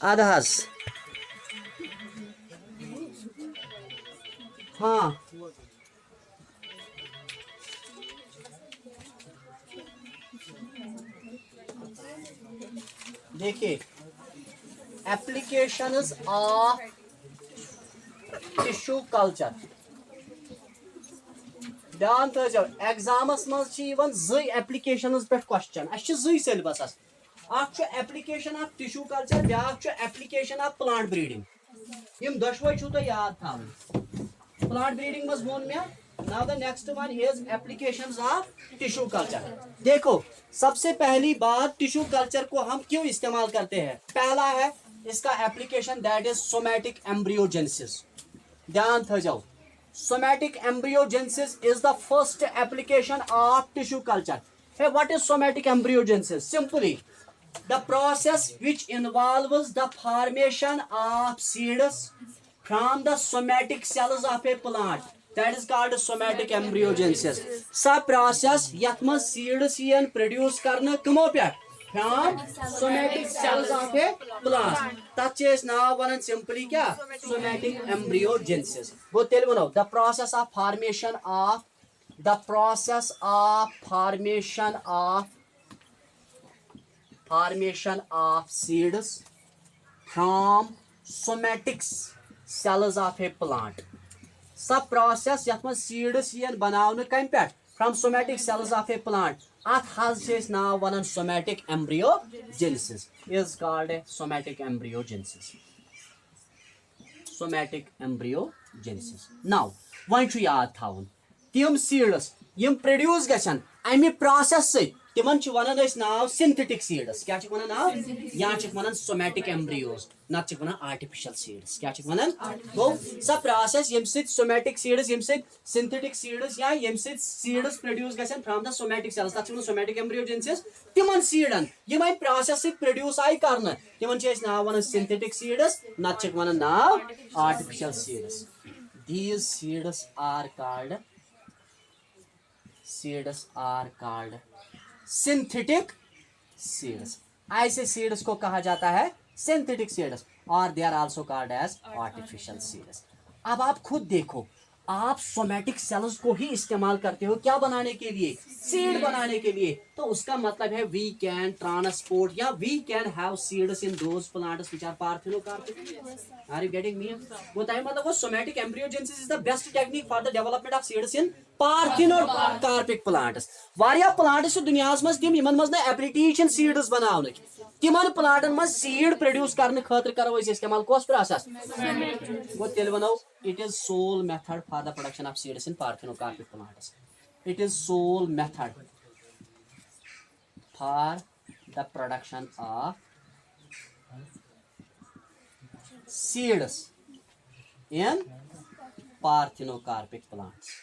अद हज हाँ देखिए एप्लीकेशंस ऑफ टिश्यू कल्चर ध्यान थो एग्जामस मज जई एप्लीकेशंस पे क्वेश्चन जई syllabus application of tissue culture ब्याक एप्लीकेशन ऑफ प्लांट ब्रीडिंग यम दशवे छो तो याद था प्लांट ब्रीडिंग मज वोन मे now the next one is applications of tissue culture. देखो सबसे पहली बात टिश्यू कल्चर को हम क्यों इस्तेमाल करते हैं। पहला है इसका application that is somatic embryogenesis. ध्यान थो जाओ somatic embryogenesis is the first application of tissue culture. Hey, what is somatic embryogenesis? Simply the process which involves the formation of seeds from the somatic cells of a plant, that is called somatic embryogenesis. Sa process yat ma seeds yen produce karna kamo pe from somatic cells of a plant. Tat is now one simply kya somatic embryogenesis. Wo tel bano the process of formation of seeds from somatic cells of a plant. Sub process yat ma seeds yen banavne kam pe from somatic cells of a plant. At has is now one somatic embryogenesis is called a somatic embryogenesis. Somatic embryogenesis. Now one chu yaad thaun tम seeds यम produce गछन अमि process से तिमन छ वनन अस नाव synthetic seeds क्या छ वनन नाव या छ वनन सोमैटिक एम्ब्रियोज नत छ वनन आर्टिफिशियल सीड्स क्या छ वनन गो स प्रोसेस यम सित सोमैटिक सीड्स यम सित सिंथेटिक सीड्स या यम सित सीड्स प्रोड्यूस गछन फ्रॉम द सोमैटिक सेल्स तत छ वनन सोमैटिक एम्ब्रियोजेनेसिस तिमन सीडन यम आई प्रोसेस से प्रोड्यूस आई करन तिमन छ अस नाव वनन सिंथेटिक सीड्स नत छ वनन नाव artificial seeds. These seeds are called synthetic seeds. ऐसे seeds को कहा जाता है synthetic seeds और they are also called as artificial seeds. अब आप खुद देखो आप सोमैटिक सेल्स को ही इस्तेमाल करते हो क्या बनाने के लिए सीड बनाने के लिए तो उसका मतलब है वी कैन ट्रांसपोर्ट या we can have seeds in those plants which are parthenocarpic. Are you getting me बताइए मतलब वो somatic embryogenesis is the best technique for the development of seeds in parthenocarpic plants. वारिया plants दुनियास मज तिम यमन मज न एप्लिकेशन सीड्स बनावने तिमन प्लांटन मज सीड प्रोड्यूस करने खातिर करो इस इस्तेमाल कोस प्रोसेस वो तेल बनाओ it is sole method for the production of seeds in parthenocarpic plants. It is sole method for the production of seeds in parthenocarpic plants.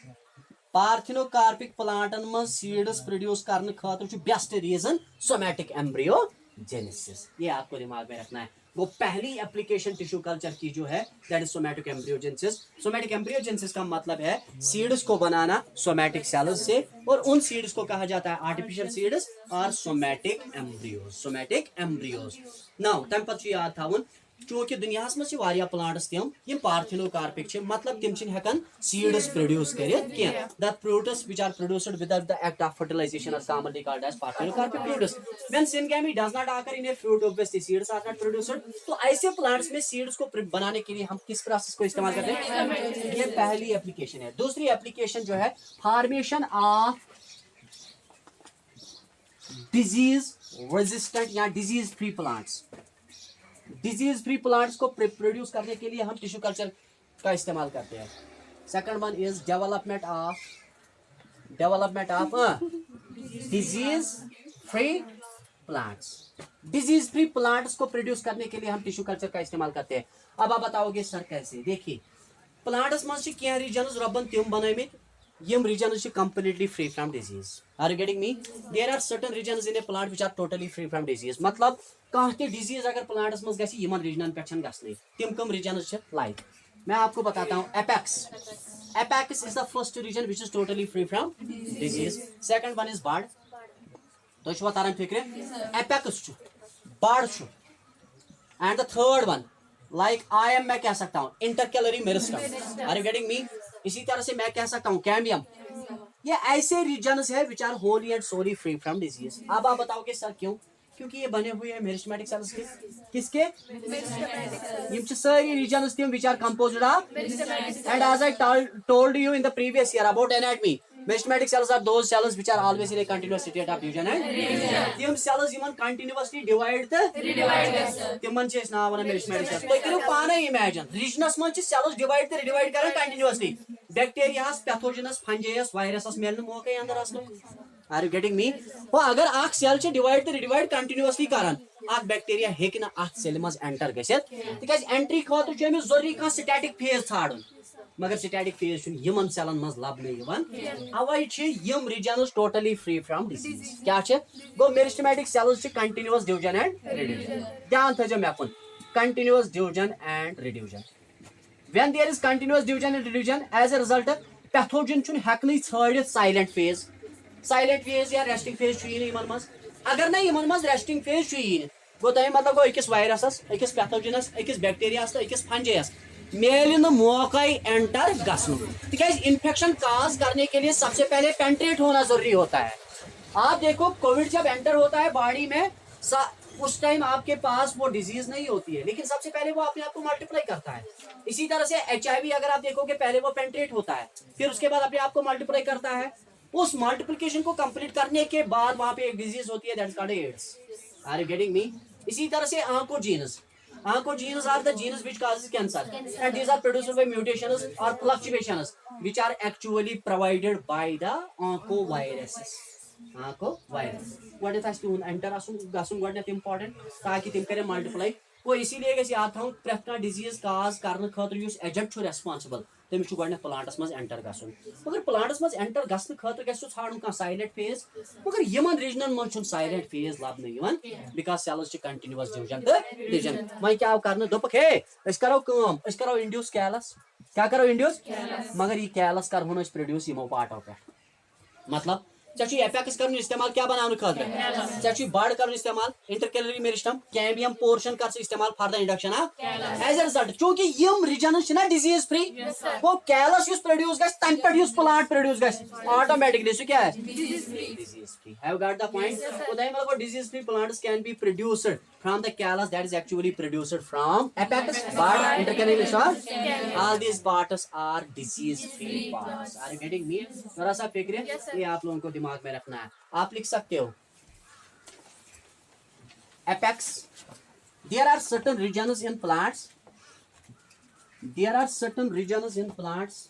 Parthenocarpic plantan maz seeds produce करने खातिर छु best reason somatic embryogenesis. ये आपको दिमाग में रखना है। वो पहली एप्लीकेशन टिश्यू कल्चर की जो है that is somatic embryogenesis. Somatic embryogenesis का मतलब है सीड्स को बनाना सोमैटिक सेल्स से और उन सीड्स को कहा जाता है आर्टिफिशियल सीड्स और सोमैटिक एम्ब्रियोज। नाउ तम पत याद थावन चूंकि दुनियास में वारिया प्लांट्स तम यम पार्थिनोकार्पिक मतलब तिम हेकन सीड्स प्रोड्यूस करित कह the fruits which are produced without the act of fertilization are commonly called as parthenocarpic fruits. When syngamy does not occur in a fruit obviously seeds are not produced. तो ऐसे plants में seeds को बनाने के लिए हम किस process को इस्तेमाल करते हैं ये पहली एप्लीकेशन है। दूसरी एप्लीकेशन जो है फॉर्मेशन ऑफ डिजीज रेजिस्टेंट या disease free plants. Disease free plants को प्रोड्यूस करने के लिए हम टिश्यू कल्चर का इस्तेमाल करते हैं। Second one is development of disease free plants. Disease free plants को प्रोड्यूस करने के लिए हम टिश्यू कल्चर का इस्तेमाल करते हैं। अब आप बताओगे सर कैसे। देखिए प्लांट्स मज कह रीजन्स रबन तिम बनमित यम regions completely free from disease. Are you getting me there are certain regions in a plant which are totally free from disease. मतलब कह डिजीज अगर प्लांट्स मज गसी यमन रीजनन पे गसने तिम कम रीजन्स लाइक मैं आपको बताता हूं apex is the first region which is totally free from disease. Second one is bud तो छवा तारन फिक्र एपेक्स छु बर्ड छु and the third one like I am, मैं कह सकता हूँ intercalary meristem, are you getting me? इसी तरह से मैं कह सकता हूँ कैम्बियम। ये ऐसे रीजन्स है which are wholly and solely free from disease. अब आप बताओ कि सर क्यों? क्योंकि ये बने हुए हैं मेरिस्टेमेटिक सेल्स के। किसके? ये सारी रीजन्स थी which are composed of, and as I told you in the previous year about anatomy, meristematic cells are those cells which are always in a continuous state of division and revision. Them cells even continuously divide the redivide. Timan ches na wana merismatic cells. तो करो पाना imagine. Regions मन चे cells divide ते redivide करें continuously. Bacteria has pathogenous fungus viruses मेलने मौके अंदर असलो. Are you getting me? वो अगर आख सेल चे divide ते redivide continuously करन, आख बैक्टीरिया हेक ना आख सेल मज एंटर गसित, तिकाज एंट्री खातिर छ अमिस जरूरी का स्टैटिक फेज छाड़न, मगर स्टैटिक फेज छ यमन सेलन मज लबने यवन, अवै छ यम regions totally free from disease. क्या छ? गो मेरिस्टेमेटिक सेल्स छ कंटीन्यूअस डिवीजन एंड रिड्यूजन। ध्यान थजो मेपुन, continuous division and reduction. When there is continuous division and reduction, as a result, pathogen छ हेकनै छाड़ित साइलेंट फेज, साइलेंट फेज या रेस्टिंग फेज छ यमन मज। अगर ना यमन मज रेस्टिंग फेज छ गो तमें मतलब गो अकिस वायरसस, अकिस पैथोजेनस, अकिस बैक्टीरियास तो अकिस फंजाइस मेल मौका एंटर गसन, तिकाज इन्फेक्शन काज करने के लिए सबसे पहले पेंट्रेट होना जरूरी होता है। आप देखो कोविड जब एंटर होता है बॉडी में, उस टाइम आपके पास वो डिजीज नहीं होती है, लेकिन सबसे पहले वो अपने आप को मल्टीप्लाई करता है। इसी तरह से HIV अगर आप देखोगे पहले वो पेंट्रेट होता है, फिर उसके बाद अपने आप को मल्टीप्लाई करता है। उस मल्टीप्लिकेशन को कंप्लीट करने के बाद वहां पे एक डिजीज होती है, that is called AIDS. Are you getting me? इसी तरह से oncogenes are the genes which causes cancer, and these are produced by mutations or fluctuations which are actually provided by the oncoviruses. Oncovirus what is to enter gasun what important ताकि तिम करे multiply. वो इसीलिए गस याद थाउन प्रेथ का disease cause करने खातिर युस एजेंट छु रेस्पॉन्सिबल तमिस छु गडने प्लांटस मज एंटर गसन। मगर प्लांटस मज एंटर गसने खातिर गस छाड़न का साइलेंट फेज, मगर यमन रीजनन मन छु साइलेंट फेज लबने यवन बिकॉज़ सेल्स छु कंटीन्यूअस डिवीजन द डिवीजन। मैं क्या करने दोपक हे अस करो इंड्यूस कैलस। क्या करो इंड्यूस? मगर ये कैलस कर होनो प्रोड्यूस यमो पार्टो पे, मतलब चाची एपेक्स करने इस्तेमाल क्या बनाने खातिर, चाची बाढ़ करने इस्तेमाल इंटरकैलरी मेरिस्टम कैम्बियम पोर्शन कर इस्तेमाल for the induction of as a result चूंकि यम रीजन छ ना डिजीज फ्री, वो कैलस यूज प्रोड्यूस गस तन पे यूज प्लांट प्रोड्यूस गस ऑटोमेटिकली सो क्या है disease free. Have got the point? तो दैट मतलब disease free plants can be produced from the callus that is actually produced from apex, bud, intercalary meristem. All these parts are disease free parts. Are you getting me? थोड़ा सा फिक्र ये आप लोगों को दिमाग में रखना है। आप लिख सकते हो apex. There are certain regions in plants. There are certain regions in plants.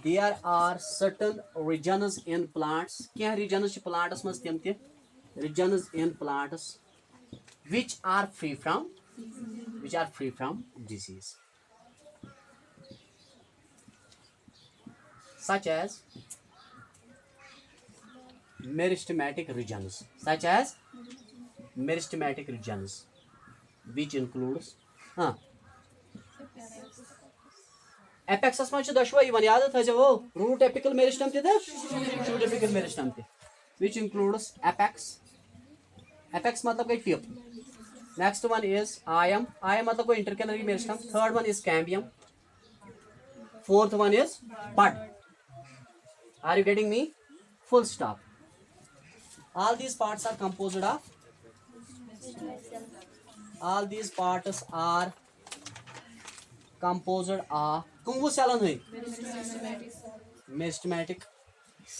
There are certain regions in plants. क्या regions छ plants मस तम ते regions in plants which are free from disease, such as meristematic regions, which includes apexus में दशवा यवन याद थजो वो root apical meristem ते shoot apical meristem ते, which includes apex मतलब कोई टिप। नेक्स्ट वन इज आयम मतलब कोई intercalary meristem. Third one is cambium. Fourth one is bud. Are you getting me? Full stop. All these parts are composed of कुंगू सेलन हुई meristematic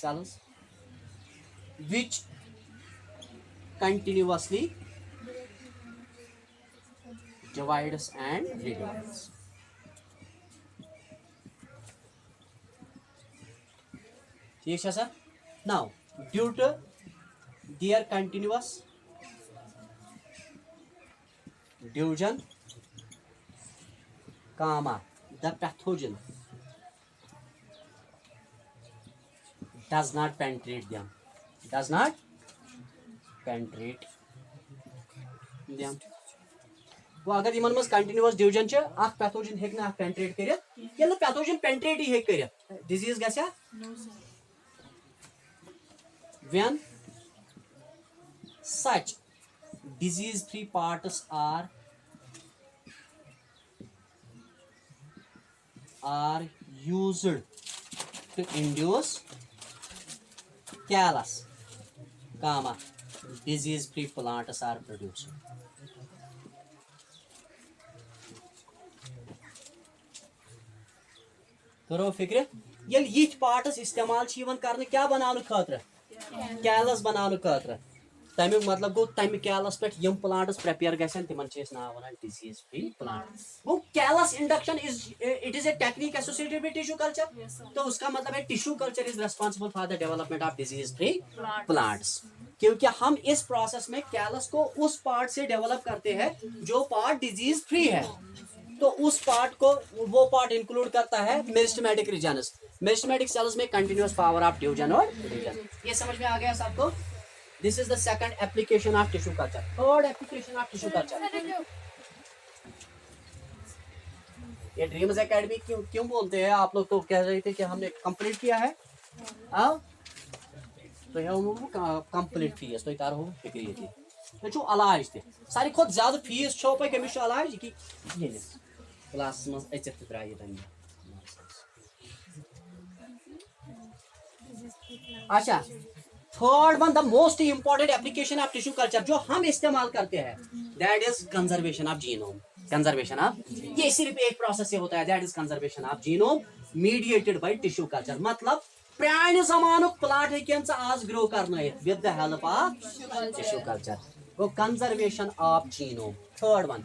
cells which continuously divides and redivides. ठीक है sir? Now, due to their continuous division, the pathogen does not penetrate them. वो अगर इन मज continuous division pathogen हेक ना penetrate कर पैथोजन पेंट्रेट ही हेक कर डिजीज गया when such disease free parts are are used to induce callus, comma, disease-free plants are produced. करो फिक्र ये यिथ पार्ट्स इस्तेमाल कर क्या बनाने खतर कैलस बनाने खतर तमिक मतलब गो तमि कैलस पे यम प्लांट्स प्रिपेयर गसन तिमन नाव वन डिजीज फ्री प्लांट वो callus induction it is a technique associated with tissue culture तो उसका मतलब है tissue culture is responsible for the development of disease free plants क्योंकि हम इस प्रोसेस में कैलस को उस पार्ट से डेवलप करते हैं जो पार्ट डिजीज फ्री है तो उस पार्ट को वो पार्ट इंक्लूड करता है मेरिस्टेमेटिक रीजन्स मेरिस्टेमेटिक सेल्स में कंटिन्यूअस पावर ऑफ डिवीजन और डिवीजन ये समझ में आ गया सबको this is the second application of tissue culture third application of tissue culture ये ड्रीम्स एकेडमी क्यों बोलते हैं आप लोग तो कह रहे थे कि हमने कंप्लीट किया है तो ये कंप्लीट फीस तो तार हो फिक्र ये तो इलाज ते सारी खुद ज्यादा फीस छो पे कमिश इलाज की ये क्लास में अचत त्राई तन अच्छा third one the most important application of tissue culture जो हम इस्तेमाल करते हैं that is conservation of genome conservation of ये सिर्फ एक प्रोसेस से होता है that is conservation of genome mediated by tissue culture मतलब प्राने जमानो प्लांट हेकन आज ग्रो करना with the help of tissue culture वो conservation of genome third one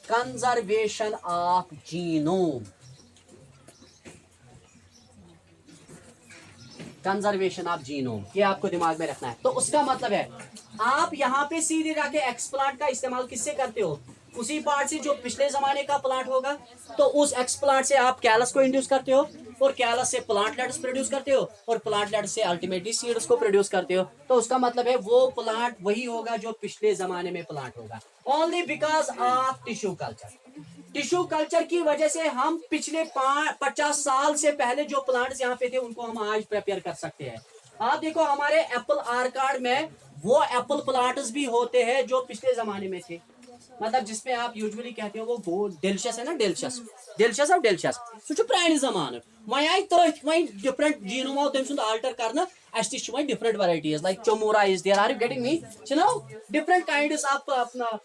conservation of genome conservation of genome ये आपको दिमाग में रखना है तो उसका मतलब है आप यहाँ पे सीधे जाके एक्सप्लांट का इस्तेमाल किससे करते हो उसी पार्ट से जो पिछले जमाने का प्लांट होगा तो उस एक्सप्लांट से आप कैलस को इंड्यूस करते हो और कैलस से प्लांट लेट्स प्रोड्यूस करते हो और plant let's say ultimately seeds को प्रोड्यूस करते हो तो उसका मतलब है वो प्लांट वही होगा जो पिछले जमाने में प्लांट होगा only because of tissue culture की वजह से हम पिछले 50 साल से पहले जो प्लांट्स यहाँ पे थे उनको हम आज प्रिपेयर कर सकते हैं आप देखो हमारे एप्पल आर्कार्ड में वो एप्पल प्लांट्स भी होते हैं जो पिछले जमाने में थे मतलब जिसमें आप यूजुअली कहते हो वो डेलिशियस है ना डेलिशियस और डेलिशियस सो प्राने जमाने वह आई वह डिफरेंट जीनोम आओ तम आल्टर करना डिफरेंट वैराइटीज लाइक चोमोरा is there are you getting me different kinds of अपना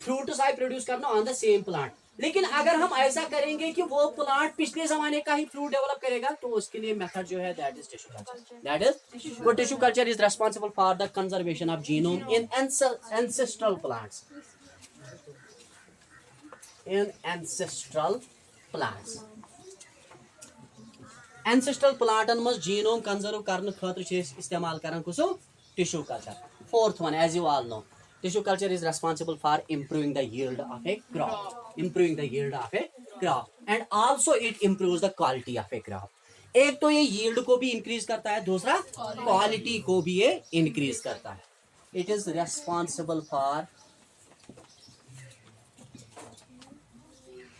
फ्रूट्स आई प्रोड्यूस करना ऑन द सेम प्लांट लेकिन अगर हम ऐसा करेंगे कि वो प्लांट पिछले जमाने का ही फ्रूट डेवलप करेगा तो उसके लिए मेथड जो है that is tissue culture that is वो tissue culture is responsible for the conservation of genome in ancestral plants ancestral प्लांटन मज जीनोम कंजर्व करने खतर इस्तेमाल करन कुसो tissue culture fourth one as you all know tissue culture is responsible for improving the yield of a crop and also it improves the quality of a crop एक तो ये yield को भी इंक्रीज करता है दूसरा क्वालिटी को भी ये इंक्रीज करता है it is responsible for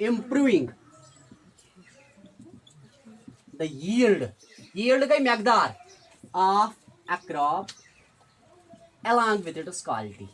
improving the yield का मकदार of a crop along with its quality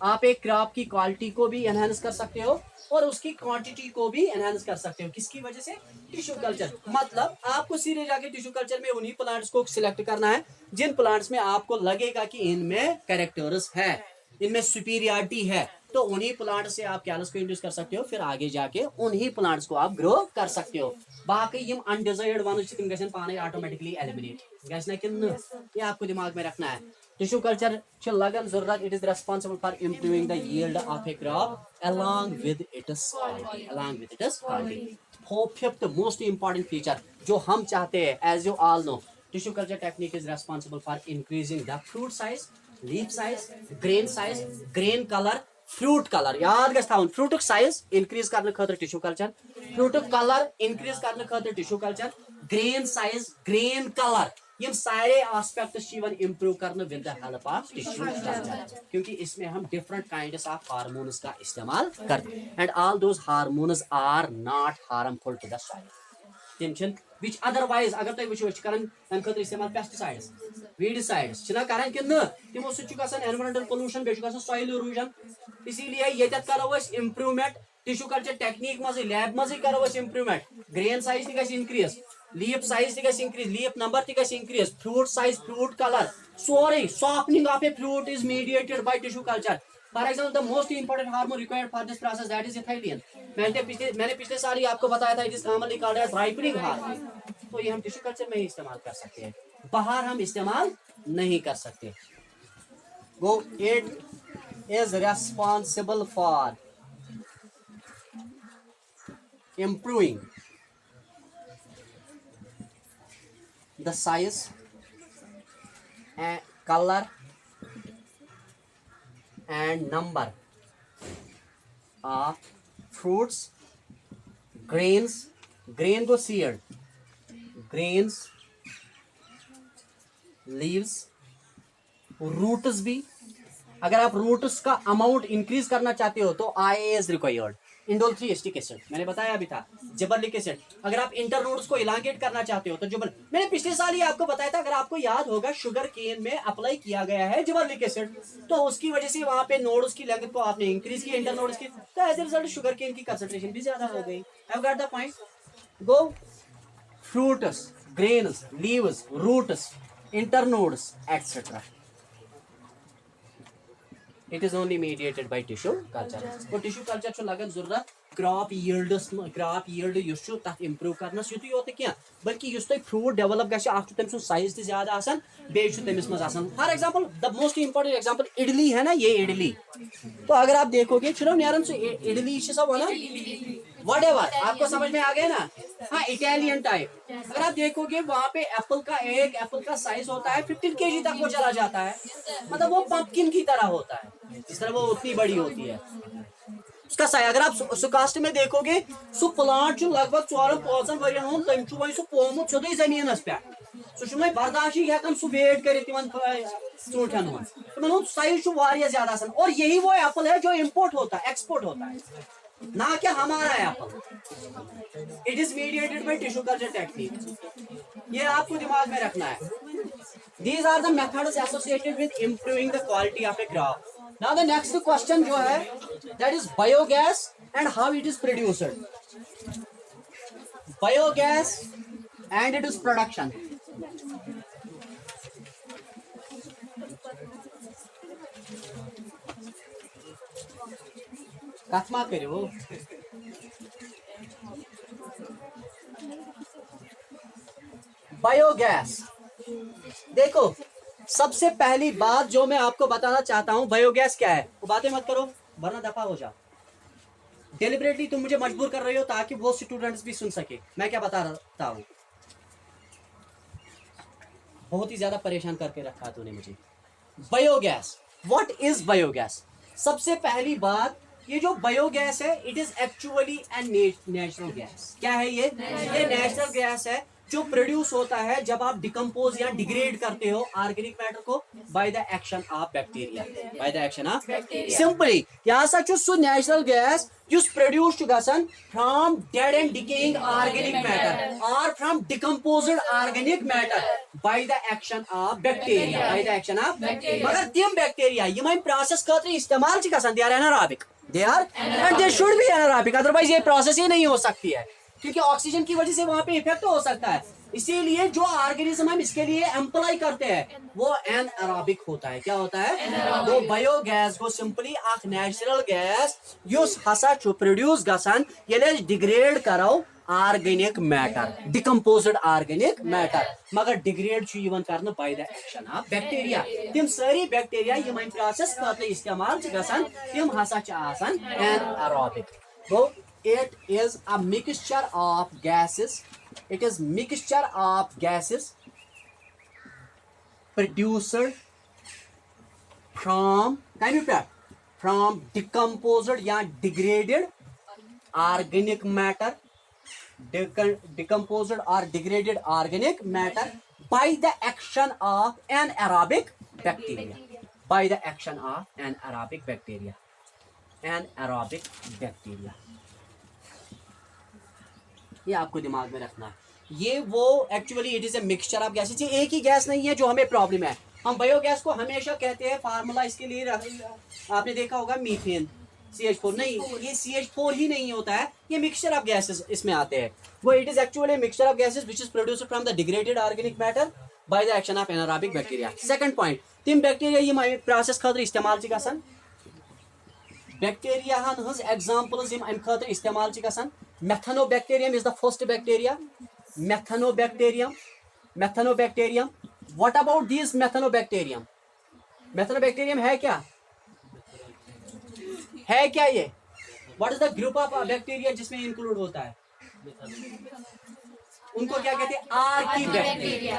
आप एक क्रॉप की क्वालिटी को भी एनहांस कर सकते हो और उसकी क्वांटिटी को भी एनहांस कर सकते हो किसकी वजह से टिश्यू कल्चर मतलब आपको सीधे जाके टिश्यू कल्चर में उन्हीं प्लांट्स को सिलेक्ट करना है जिन प्लांट्स में आपको लगेगा कि इनमें कैरेक्टर्स है इनमें सुपीरियरिटी है तो उन्हीं प्लांट से आप कैलस को इंड्यूस कर सकते हो फिर आगे जाके उन्हीं प्लांट्स को आप ग्रो कर सकते हो बाकी यम अनडिजायर्ड वन तिम गसन पाने ऑटोमेटिकली एलिमिनेट गसन कि ये आपको दिमाग में रखना है टिश्यू कल्चर लगन जरूरत it is responsible for improving the yield of a crop along with its quality fifth most important feature जो हम चाहते हैं as you all know tissue culture technique is responsible for increasing the fruit size leaf size grain colour fruit colour याद गन fruit size increase करने खतर tissue culture fruit colour increase करने खतर tissue culture grain size grain colour ये सारे aspects improve करने with the help of tissue culture क्योंकि इसमें हम डिफरेंट काइंड्स ऑफ हार्मोन्स का इस्तेमाल करते हैं and all those hormones are not harmful to the soil तिम which otherwise अगर तुम वो कर तम खतर इस्तेमाल पेस्टिसाइड्स वीडिसाइड्स करान कि तमो सह एनवायरमेंटल पोल्यूशन बे सॉइल इरोजन इसीलिए ये करो इम्प्रूवमेंट टिश्यू कल्चर टेक्निक मज लैब मज करो इम्प्रूवमेंट ग्रेन साइज ती इंक्रीज लीफ साइज ती इंक्रीज लीफ नंबर ती increase fruit size fruit colour सोरे softening of a fruit is mediated by tissue culture for example the most important hormone required for this process that is ethylene मैंने पिछले साल ही आपको बताया था it is commonly called as ripening hormone तो ये हम टिश्यू कल्चर में ही इस्तेमाल कर सकते हैं बाहर हम इस्तेमाल नहीं कर सकते go it is responsible for improving the size and color and number of fruits grains grain को seed grains leaves roots भी अगर आप रूट्स का अमाउंट इंक्रीज करना चाहते हो तो IA is required indole 3 acetic acid मैंने बताया अभी था जिबरलिक एसिड अगर आप इंटरनोड्स को इलांगेट करना चाहते हो तो जिबर मैंने पिछले साल ही आपको बताया था अगर आपको याद होगा शुगर केन में अप्लाई किया गया है जिबरलिक एसिड तो उसकी वजह से वहां पे नोड्स की लेंथ को आपने इंक्रीज की इंटरनोड्स की तो as a result sugarcane की कंसंट्रेशन भी ज्यादा हो गई हैव गॉट द पॉइंट गो fruits grains leaves roots internodes etcetera it is only mediated by tissue culture तो tissue culture छु लगन जरूरत क्रॉप yield युस छु तथ इंप्रूव करनस युतु योत क्या बल्कि युस तय फ्रूट डेवलप गछ आख छु तम साइज ते ज्यादा आसान बे छु तमिस मज आसान for example the most important example idli है ना ये इडली तो अगर आप देखोगे चलो नेरन से इडली सब है ना व्हाटएवर आपको समझ में आ गया ना हाँ इटालियन टाइप अगर आप देखोगे वहां पे एक एप्पल का साइज होता है 15 kg तक वो चला जाता है मतलब वो पंपकिन की तरह होता है जिस तरह वो उतनी बड़ी होती है उसका साइज अगर आप सुकास्ट में देखोगे सु प्लांट लगभग 4-5 वरियन हूं तम छु वही सु पोमुत सोदे जमीनस पे सु छु बर्दाश्त हेकन सु वेट कर ूठन हूं साइज ज्यादा आसान और यही वो एप्पल है जो इम्पोर्ट होता है एक्सपोर्ट होता है ना क्या हमारा apple it is mediated by tissue culture technique ये आपको दिमाग में रखना है these are the methods associated with improving the quality of a crop now the next question जो है that is biogas and how it is produced biogas and it is production कथमा करो बायोगैस देखो सबसे पहली बात जो मैं आपको बताना चाहता हूं बायोगैस क्या है वो बातें मत करो वरना दफा हो जाओ डेलिबरेटली तुम मुझे मजबूर कर रही हो ताकि वो स्टूडेंट्स भी सुन सके मैं क्या बता रहा हूं बहुत ही ज्यादा परेशान करके रखा तूने मुझे बायोगैस व्हाट इज बायोगैस सबसे पहली बात ये जो बायोगैस है it is actually an natural gas क्या है ये नेचुरल गैस है जो प्रोड्यूस होता है जब आप डिकम्पोज या डिग्रेड करते हो ऑर्गेनिक मैटर को by the action of bacteria simply यहाँ so natural gas just produced gasan from dead and decaying organic matter or from decomposed organic matter by the action of bacteria मगर तम bacteria यम process खतर इस्तेमाल गसान they are anaerobic and they should be anaerobic otherwise ये process ही नहीं हो सकती है क्योंकि ऑक्सीजन की वजह से वहां पे इफेक्ट हो सकता है इसीलिए जो ऑर्गेनिज्म हम इसके लिए एम्प्लॉय करते हैं वो एनारोबिक होता है क्या होता है वो बायोगैस को सिंपली अख नेचुरल गैस युस हसा छु प्रोड्यूस गसान येले डिग्रेड करो organic matter decomposed organic matter मगर डिग्रेड छु इवन करने by the action of bacteria तिम सारी बैक्टीरिया यम प्रोसेस खतर इस्तेमाल गसान तिम हसा छु आसान एनारोबिक तो it is a mixture of gases produced from decomposed या degraded organic matter decomposed or degraded organic matter by the action of anaerobic bacteria ये आपको दिमाग में रखना है ये वो actually it is a mixture of gases, ये एक ही गैस नहीं है जो हमें प्रॉब्लम है। हम बायोगैस को हमेशा कहते हैं, फार्मूला इसके लिए आपने देखा होगा मीथेन CH4, नहीं ये CH4 ही नहीं होता है, ये मिक्सचर ऑफ गैसेस इसमें आते हैं। वो it is actually mixture of gases which is produced from the degraded organic matter by the action of anaerobic bacteria. Second point, तिम बैक्टीरिया यम प्रोसेस खतर इस्तेमाल च गसन, बैक्टीरिया हज एग्जांपल्स यम अम खतर इस्तेमाल च गसन। Methanobacterium is the first bacteria, methanobacterium. What about this methanobacterium? Methanobacterium है क्या ये? What is the group of bacteria जिसमें इंक्लूड होता है? उनको क्या कहते हैं? Archaebacteria.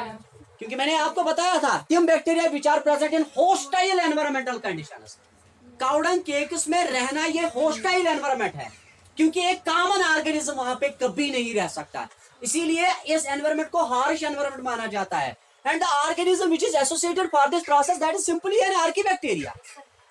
क्योंकि मैंने आपको बताया था तिम bacteria which are present in hostile environmental conditions. Cow dung cakes में रहना ये होस्टाइल एनवायरमेंट है, क्योंकि एक कॉमन ऑर्गेनिज्म वहां पे कभी नहीं रह सकता, इसीलिए इस एनवायरमेंट को हार्श एनवायरमेंट माना जाता है। And the organism which is associated for this process that is simply an archaebacteria.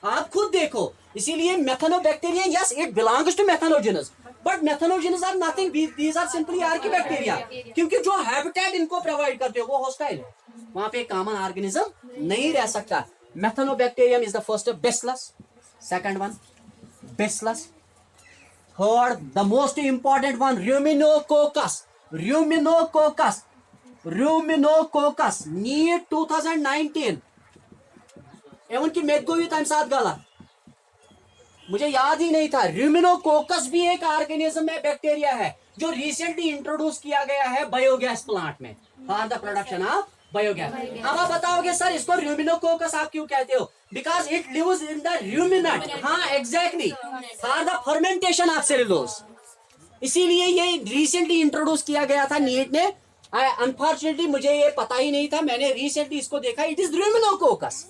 आप खुद देखो, इसीलिए methanobacteria, yes it belongs to methanogens, but methanogens are nothing, these are simply archaebacteria, क्योंकि जो हैबिटेट इनको प्रोवाइड करते हो वो हॉस्टाइल है, वहां पे कॉमन ऑर्गेनिज्म नहीं रह सकता। Methanobacterium is the first, bacillus second one, bacillus third the most important one, ruminococcus NEET 2019 एवं की मेद को भी तम साथ गला, मुझे याद ही नहीं था। रूमिनोकोकस भी एक ऑर्गेनिज्म है, बैक्टीरिया है, जो रिसेंटली इंट्रोड्यूस किया गया है बायोगैस प्लांट में for the production of biogas. अब आप बताओगे सर इसको रूमिनोकोकस आप क्यों कहते हो? Because it lives in the ruminant, हाँ exactly, for the fermentation of cellulose, इसीलिए ये रिसेंटली इंट्रोड्यूस किया गया था नीट ने। अनफॉर्चुनेटली मुझे ये पता ही नहीं था, मैंने रिसेंटली इसको देखा। It is रूमिनोकोकस।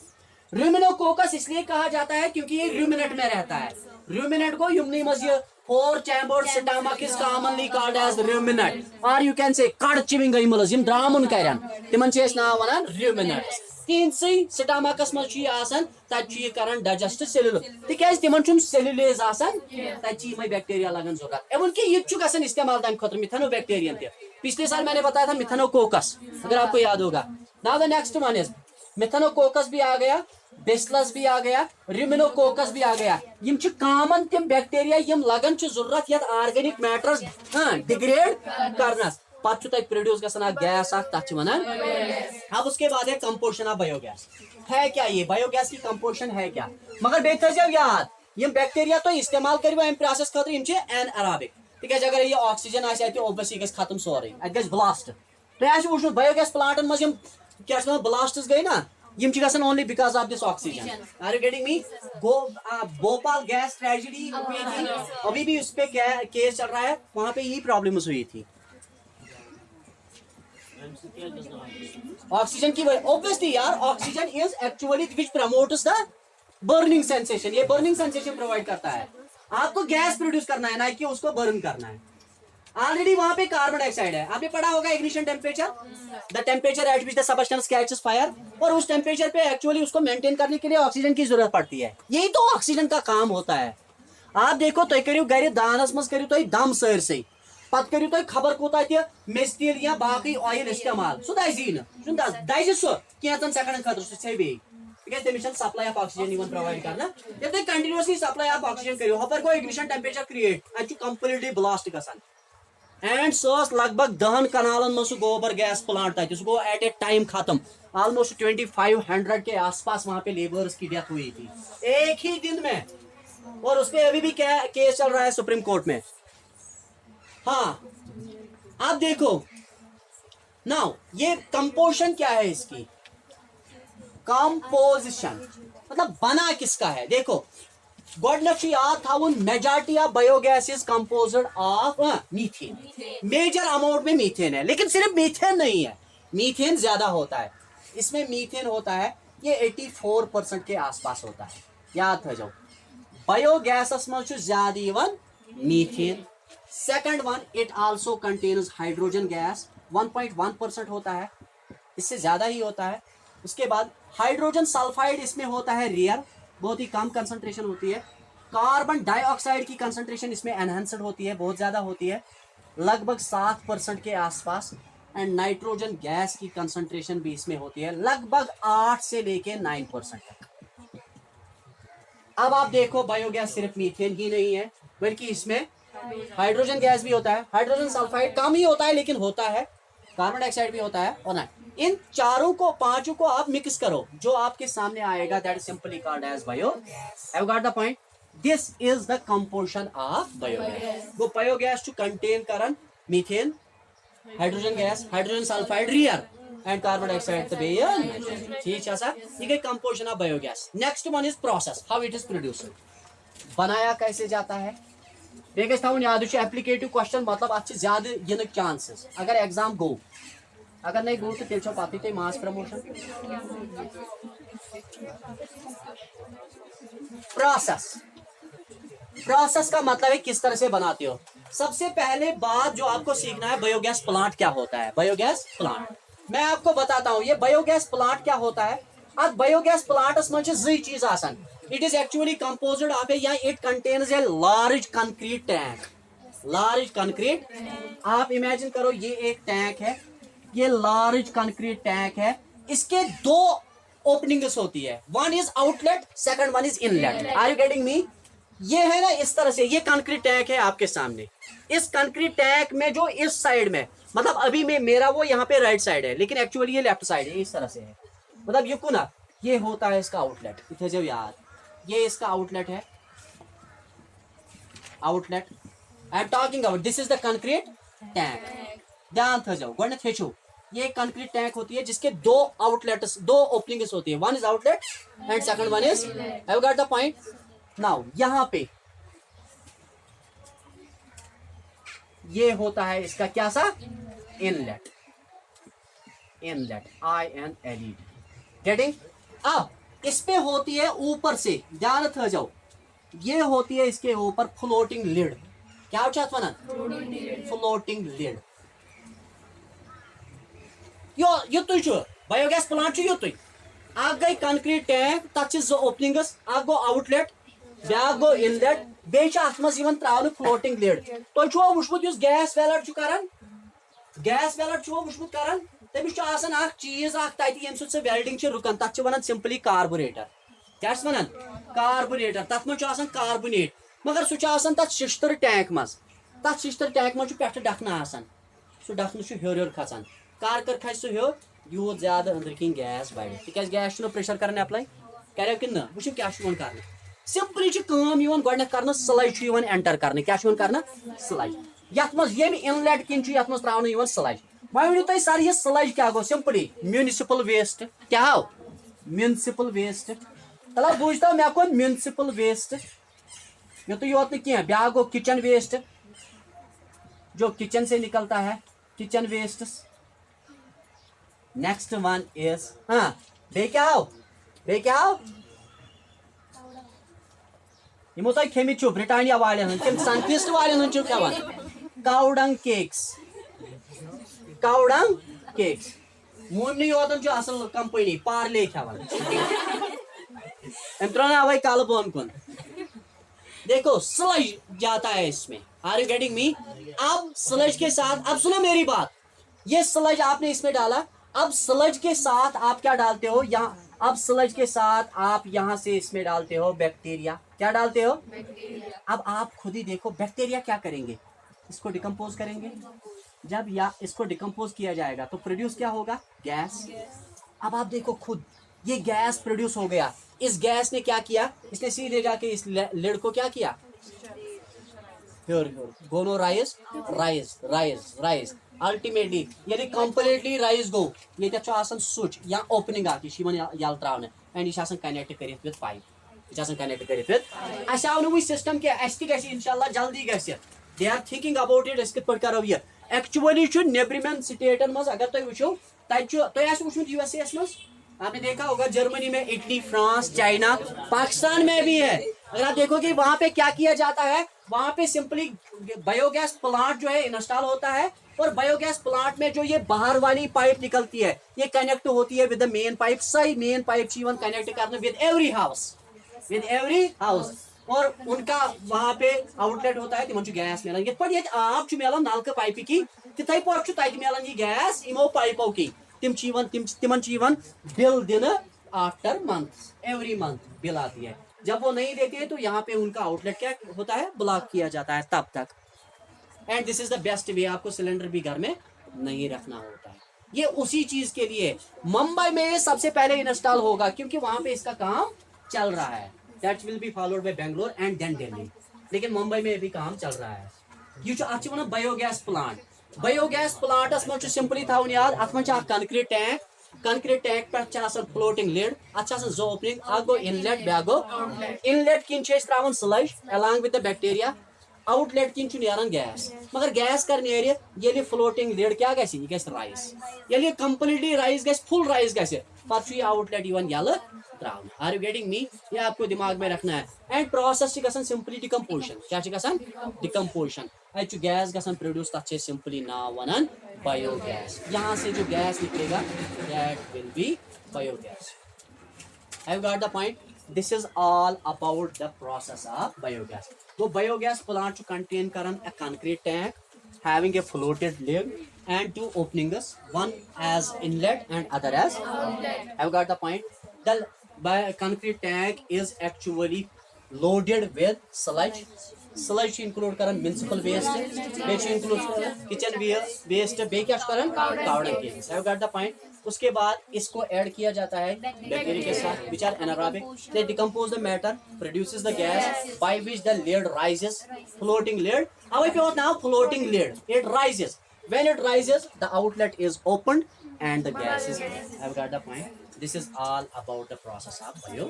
रूमिनोकोकस इसलिए कहा जाता है क्योंकि ये रूमिनेंट में रहता है। रूमिनेंट को UMoney मजिय 4 chambered stomach is commonly called as ruminant, or you can say card chewing animals yim dramun kairan timan ches naw wanan ruminants। तीनसी स्टमकस मज छु आसान, तत छु ये करन डाइजेस्ट सेलुलर, तिकाज तिमन छु सेलुलेज आसान, तत छु मै बैक्टीरिया लगन जरूरत। एवं कि ये छु गसन इस्तेमाल तम खतर मिथनोबैक्टीरियम ते। पिछले साल मैंने बताया था मिथनोकोकस, अगर आपको याद होगा। Now the next one is methanococcus भी आ गया, बेसिलस भी आ गया, रूमिनोकोकस भी आ गया। यम छु कॉमन तिम बैक्टीरिया यम लगन छु जरूरत यत ऑर्गेनिक मैटर्स डिग्रेड करनस, पत छु तक प्रोड्यूस गसन गैस तथ वनान। अब उसके बाद है कंपोजिशन ऑफ बायोगैस। है क्या ये बायोगैस की कंपोजिशन है क्या? मगर बे थो याद, यम बैक्टीरिया तो इस्तेमाल करो अम प्रोसेस खतर यम छु एनारोबिक, तिकाज अगर ये ऑक्सीजन आसे अत ओबवियसली गस खत्म सोरे, अत गस ब्लास्ट। तो आसे वुचन बायोगैस प्लांटन मज यम क्या ब्लास्ट्स गई ना, यम छु गसन only because of this oxygen. Are you getting me? Bhopal gas tragedy हुई थी, अभी भी उस पे केस चल रहा है, वहां पे यही प्रॉब्लम्स हुई थी ऑक्सीजन की वजह। ऑब्वियसली यार, oxygen is actually which promotes the burning sensation, ये बर्निंग सेंसेशन प्रोवाइड करता है। आपको गैस प्रोड्यूस करना है, ना कि उसको बर्न करना है। ऑलरेडी वहां पे कार्बन डाइऑक्साइड है, आपने पढ़ा होगा ignition temperature, the temperature at which the substance catches fire, और उस टेम्परेचर पे एक्चुअली उसको मेंटेन करने के लिए ऑक्सीजन की जरूरत पड़ती है। यही तो ऑक्सीजन का काम होता है। आप देखो तुम करो गर दानस मज करो तुम दम सरसे, पत करो तुम खबर कोता मेस तेल या बाकी ऑयल इस्तेमाल, सह दजी दज सह कैंचन सेकंडन खतर सह बे, तमिस सप्लाई ऑफ ऑक्सीजन प्रोवाइड करना। जब तुम कंटिन्यूअसली सप्लाई ऑफ ऑक्सीजन करो, हपर गो इग्निशन टेम्परेचर क्रिएट, अत कंप्लीटली ब्लास्ट गसान। एंड सह लगभग 10 कनालन में सह गोबर गैस प्लांट तक, गो एट ए टाइम खत्म। ऑलमोस्ट 2500 के आसपास वहां पे लेबर्स की डेथ हुई थी एक ही दिन में, और उस पर अभी भी केस चल रहा है सुप्रीम कोर्ट में। हाँ, आप देखो नाउ ये कंपोजिशन क्या है इसकी? कंपोजिशन मतलब बना किसका है? देखो गोडनक याद था, majority of biogas is composed of methane, major amount में मीथेन है, लेकिन सिर्फ मीथेन नहीं है, मीथेन ज्यादा होता है। इसमें मीथेन होता है ये 84% के आसपास होता है, याद था जो बायोगैस मज ज्यादा methane. Second one, it also contains hydrogen gas 1.1% होता है, इससे ज्यादा ही होता है। उसके बाद हाइड्रोजन सल्फाइड इसमें होता है रेयर, बहुत ही कम कंसंट्रेशन होती है। कार्बन डाइऑक्साइड की कंसंट्रेशन इसमें एनहांस्ड होती है, बहुत ज्यादा होती है, लगभग 7% के आसपास। एंड नाइट्रोजन गैस की कंसंट्रेशन भी इसमें होती है लगभग 8 से लेके 9% तक। अब आप देखो बायोगैस सिर्फ मीथेन ही नहीं है बल्कि इसमें हाइड्रोजन गैस भी होता है, हाइड्रोजन सल्फाइड कम ही होता है लेकिन होता है, कार्बन डाइऑक्साइड भी होता है और ना। इन चारों को पांचों को आप मिक्स करो, जो आपके सामने आएगा that is simply called as biogas. Have got the point? This is the composition of biogas. वो बायोगैस टू कंटेन करन methane, hydrogen gas, hydrogen sulphide रियर एंड कार्बन डाइऑक्साइड तो बेयर। ठीक है सर, ये गई composition of biogas. Next one is process, how it is produced. बनाया कैसे जाता है? बेगस थवन याद एप्लीकेटिव क्वेश्चन मतलब अत ज्यादा यिन चांसेस अगर एग्जाम गो, अगर नहीं गो तो तेल पता तुम मास प्रमोशन। प्रोसेस, प्रोसेस का मतलब है किस तरह से बनाते हो। सबसे पहले बात जो आपको सीखना है बायोगैस प्लांट क्या होता है। बायोगैस प्लांट मैं आपको बताता हूं, ये बायोगैस प्लांट क्या होता है। अब बायोगैस प्लांट्स में जी चीज आसान, it is actually composed of a, yeah, it contains a large concrete tank, large concrete। आप इमेजिन करो ये एक टैंक है, ये लार्ज कंक्रीट टैंक है, इसके दो ओपनिंग्स होती है, one is outlet, second one is inlet. Are you getting me? ये है ना इस तरह से, ये कंक्रीट टैंक है आपके सामने। इस कंक्रीट टैंक में जो इस साइड में, मतलब अभी में मेरा वो यहाँ पे राइट साइड है लेकिन एक्चुअली ये लेफ्ट साइड है, इस तरह से है। मतलब ये ना ये होता है इसका आउटलेट, इतने जो यार ये इसका आउटलेट है, outlet I am talking about, this is the concrete tank. ध्यान थ जाओ गोने थेचो, ये कंक्रीट टैंक होती है जिसके दो आउटलेट्स, दो ओपनिंग्स होती है, one is outlet and second one is, have got the point now. यहां पे ये होता है इसका क्या सा, इनलेट, इनलेट INLET, गेटिंग। अब इस पे होती है ऊपर से, ध्यान थ जाओ, ये होती है इसके ऊपर फ्लोटिंग लिड। क्या चाहत वन? Floating lid. यो युतुय छु बायोगैस प्लांट छु युतुय। आग गई कंक्रीट टैंक, तथ जो ओपनिंग्स, आग गो आउटलेट, ब्याक गो इनलेट, बेच अत मज त्रावन फ्लोटिंग लिड। तुम छो वुचमुत युस गैस वेलट छु करन, गैस वेलट छो वुचमुत करन, तमिस चीज ये सह वेल्डिंग रुकान, तथ वन सिंपली कार्बोरेटर। क्या वन? कार्बोरेटर। तथ मज कार्बोनेट, मगर सह तथ शिश्तर टैंक मज, तथ शिश्तर टैंक मज पे डखना आसान, सह डखन हर हर खचान। कर खस सह हर, यूत ज्यादा अंदर किन गैस बढ़, तिक गैस प्रेशर कर अप्लाई कर कि ना। वो क्या कर, सिंपली गोडन कर स्लज एंटर कर, क्या कर स्लज, ये इनलेट किन त्रावन स्लज। वह वो तुम सर ये स्लज क्या गो, सिंपली म्यूनिसिपल वेस्ट। क्या हो? Municipal waste. तला बूझता मे को म्यूनिसिपल वेस्ट, ये तो योत क्या, ब्या गो किचन वेस्ट, जो किचन से निकलता है, kitchen waste. Next one is, हाँ बे क्या हो, बे क्या हो, यमो तुम खेमित छो ब्रिटानिया वाले तम सनफीस्ट वाले खेवान cow dung cakes, cow dung cakes. Momany योतन असल कंपनी पार्ले खेवान, त्रोना अवे कल बोन कुन। देखो स्लज जाता है इसमें, आर यू गेटिंग मी? अब स्लज के साथ, अब सुनो मेरी बात, ये स्लज आपने इसमें डाला, अब स्लज के साथ आप क्या डालते हो यहाँ, अब स्लज के साथ आप यहाँ से इसमें डालते हो बैक्टीरिया। क्या डालते हो? बैक्टीरिया। अब आप खुद ही देखो बैक्टीरिया क्या करेंगे, इसको डिकम्पोज करेंगे। जब या इसको डिकम्पोज किया जाएगा तो प्रोड्यूस क्या होगा, गैस। अब आप देखो खुद, ये गैस प्रोड्यूस हो गया, इस गैस ने क्या किया, इसने सीधे जाके इस लिड को क्या किया, गोनो rise rise rise rise, ultimately यदि कंप्लीटली राइज गो, ये स्विच या ओपनिंग यल त्रावन एंड यह कनेक्ट कर विद पाइप, यह कनेक्ट कर विद। अस आव न सिस्टम कह इंशाल्लाह जल्दी गि, they are thinking about it, कित पे करो ये। एक्चुअली नेबरिमन स्टेटन मज अगर तुम वो तुम USA मज, आपने देखा होगा जर्मनी में, इटली, फ्रांस, चाइना, पाकिस्तान में भी है। अगर आप देखो कि वहां पे क्या किया जाता है, वहां पे सिंपली बायोगैस प्लांट जो है इंस्टॉल होता है, और बायोगैस प्लांट में जो ये बाहर वाली पाइप निकलती है, ये कनेक्ट होती है विद द मेन पाइप। सही मेन पाइप कनेक्ट करना with every house, with every house, और उनका वहां पे आउटलेट होता है, तिमन गैस मिलान। ये आप मिलान नलक पाइप की तिथै पट तत मिलान ये गैस इमो पाइपो की तिमन बिल दिन after month every month bill आती है। जब वो नहीं देते हैं तो यहाँ पे उनका आउटलेट क्या होता है, ब्लॉक किया जाता है तब तक। And this is the best way, आपको सिलेंडर भी घर में नहीं रखना होता है। ये उसी चीज के लिए मुंबई में सबसे पहले इंस्टॉल होगा क्योंकि वहां पे इसका काम चल रहा है। That will be followed by Bangalore and then Delhi, लेकिन मुंबई में भी काम चल रहा है। ये अत बायोगैस प्लांट, बायोगैस प्लांटस मज सिंपली थवन याद, अत मज कंक्रीट टैंक पे फ्लोटिंग लिड, अत जो ओपनिंग, गो इनलेट ब्या गो इनलेट किन त्रावन sludge along with the bacteria, outlet किन नीरान गैस, मगर गैस कर नेर फ्लोटिंग लिड क्या गि राइस, ये कंप्लीटली राइस गि फुल राइस गि पे आउटलेट यल त्रावन। Are you getting me? ये आपको दिमाग में रखना है। एंड प्रोसेस सिंपली डिकम्पोजिशन, क्या डिकम्पोजिशन, अत गैस गसन प्रोड्यूस, तथ सिंपली नाव वनान बायोगैस। यहाँ से जो गैस निकलेगा that will be biogas. Have got the point? This is all about the process of biogas. वो बायोगैस प्लांट कंटेन करन a concrete tank having a floated lid and two openings, one as inlet and other as outlet. Have got the point? The concrete tank is actually loaded with sludge. Sludge include करन municipal waste, बेच include kitchen waste, बे क्या करन powder cakes. Have got the point? उसके बाद इसको add किया जाता है बैक्टीरिया के साथ, which are anaerobic. They decompose the matter, produces the gas by which the lid rises. Floating lid. अब पे होता है floating lid. It rises. When it rises, the outlet is opened and the gas is. Have got the point? This is all about the process of bio.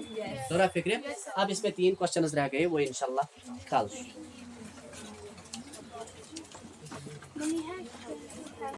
थोड़ा फिक्र। अब इसमें 3 questions रह गए, वो इंशाल्लाह कल।